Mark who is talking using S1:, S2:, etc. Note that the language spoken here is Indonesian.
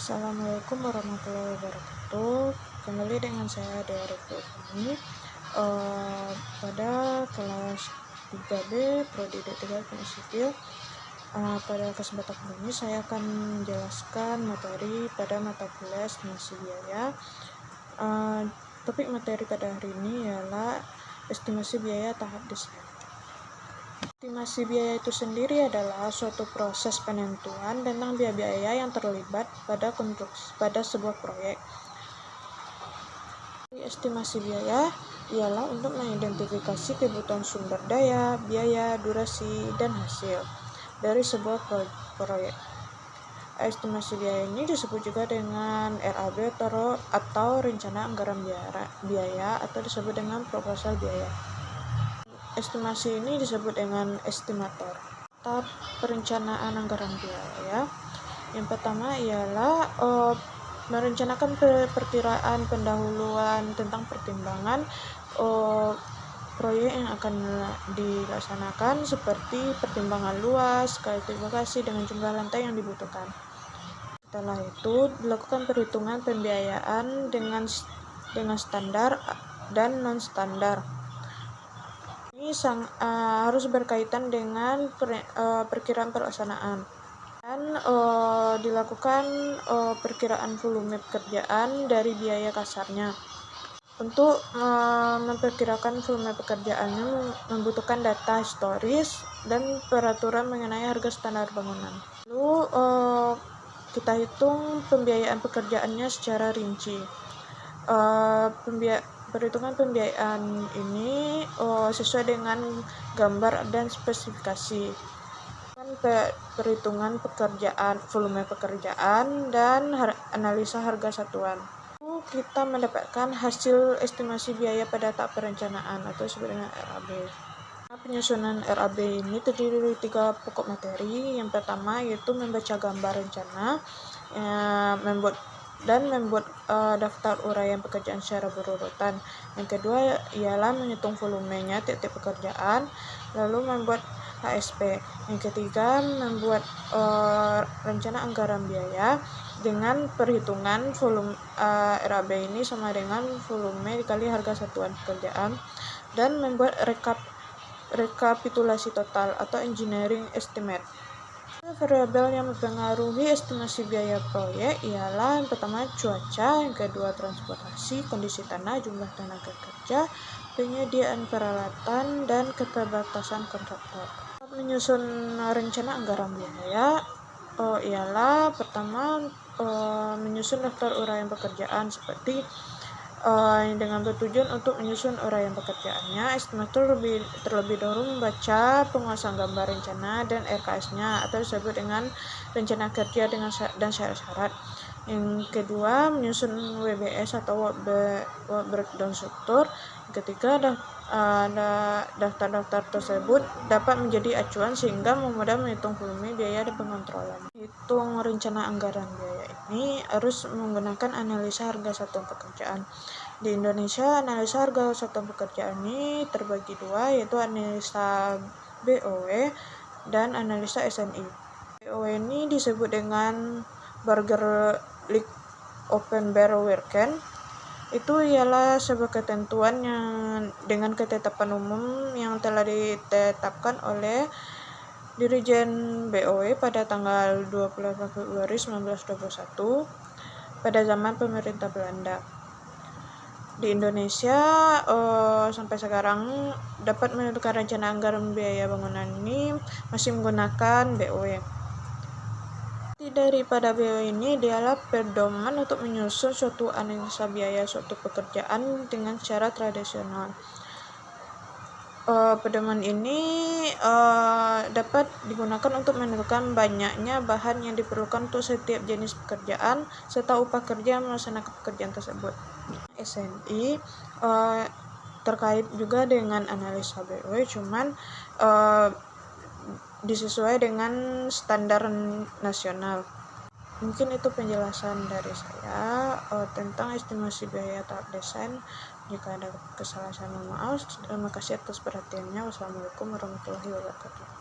S1: Assalamualaikum warahmatullahi wabarakatuh. Kembali dengan saya Dea ini pada kelas 3B Prodi D3 Teknik Sipil. Pada kesempatan ini saya akan menjelaskan materi pada mata kuliah estimasi biaya. Topik materi pada hari ini ialah estimasi biaya tahap desain. Estimasi biaya itu sendiri adalah suatu proses penentuan tentang biaya-biaya yang terlibat pada sebuah proyek. Estimasi biaya ialah untuk mengidentifikasi kebutuhan sumber daya, biaya, durasi, dan hasil dari sebuah proyek. Estimasi biaya ini disebut juga dengan RAB atau rencana anggaran biaya atau disebut dengan proposal biaya. Estimasi ini disebut dengan estimator. Tahap perencanaan anggaran biaya. Yang pertama ialah merencanakan perkiraan pendahuluan tentang pertimbangan proyek yang akan dilaksanakan, seperti pertimbangan luas, kualifikasi dengan jumlah lantai yang dibutuhkan. Setelah itu dilakukan perhitungan pembiayaan dengan standar dan non standar. Ini harus berkaitan dengan perkiraan pelaksanaan, dan dilakukan perkiraan volume pekerjaan dari biaya kasarnya. Untuk memperkirakan volume pekerjaannya membutuhkan data historis dan peraturan mengenai harga standar bangunan. Lalu kita hitung pembiayaan pekerjaannya secara rinci. Perhitungan pembiayaan ini sesuai dengan gambar dan spesifikasi. Perhitungan volume pekerjaan, dan analisa harga satuan. Kita mendapatkan hasil estimasi biaya pada tahap perencanaan atau disebut dengan RAB. Penyusunan RAB ini terdiri dari 3 pokok materi. Yang pertama yaitu membaca gambar rencana, membuat daftar uraian pekerjaan secara berurutan. Yang kedua ialah menghitung volumenya tiap pekerjaan, lalu membuat HSP. Yang ketiga membuat rencana anggaran biaya dengan perhitungan volume RAB ini sama dengan volume dikali harga satuan pekerjaan, dan membuat rekapitulasi total atau engineering estimate. Variabel yang mempengaruhi estimasi biaya proyek ialah yang pertama cuaca, yang kedua transportasi, kondisi tanah, jumlah tenaga kerja, penyediaan peralatan, dan keterbatasan kontraktor. Menyusun rencana anggaran biaya ialah pertama menyusun daftar uraian pekerjaan, seperti dengan bertujuan untuk menyusun uraian pekerjaannya. Estimator terlebih dahulu membaca penguasaan gambar rencana dan RKS-nya atau disebut dengan rencana kerja dan syarat-syarat. Yang kedua menyusun WBS atau work breakdown struktur. Yang ketiga daftar-daftar tersebut dapat menjadi acuan sehingga memudahkan menghitung volume biaya dan pengontrolan. Hitung rencana anggaran biaya ini harus menggunakan analisa harga satuan pekerjaan. Di Indonesia, analisa harga satuan pekerjaan ini terbagi dua, yaitu analisa BOW dan analisa SNI. BOW ini disebut dengan Burger League Open Barrel Werken. Itu ialah sebuah ketentuan yang dengan ketetapan umum yang telah ditetapkan oleh Dirjen BOW pada tanggal 28 Februari 1921 pada zaman pemerintah Belanda. Di Indonesia sampai sekarang dapat menentukan rencana anggaran biaya bangunan ini masih menggunakan BOW. Daripada BOW ini dialah pedoman untuk menyusun suatu analisa biaya suatu pekerjaan dengan cara tradisional. Pedoman ini dapat digunakan untuk menentukan banyaknya bahan yang diperlukan untuk setiap jenis pekerjaan serta upah kerja yang melaksanakan pekerjaan tersebut. SNI terkait juga dengan analisa BOW, cuman disesuai dengan standar nasional. Mungkin itu penjelasan dari saya tentang estimasi biaya tahap desain. Jika ada kesalahan, mohon maaf. Terima kasih atas perhatiannya. Wassalamualaikum warahmatullahi wabarakatuh.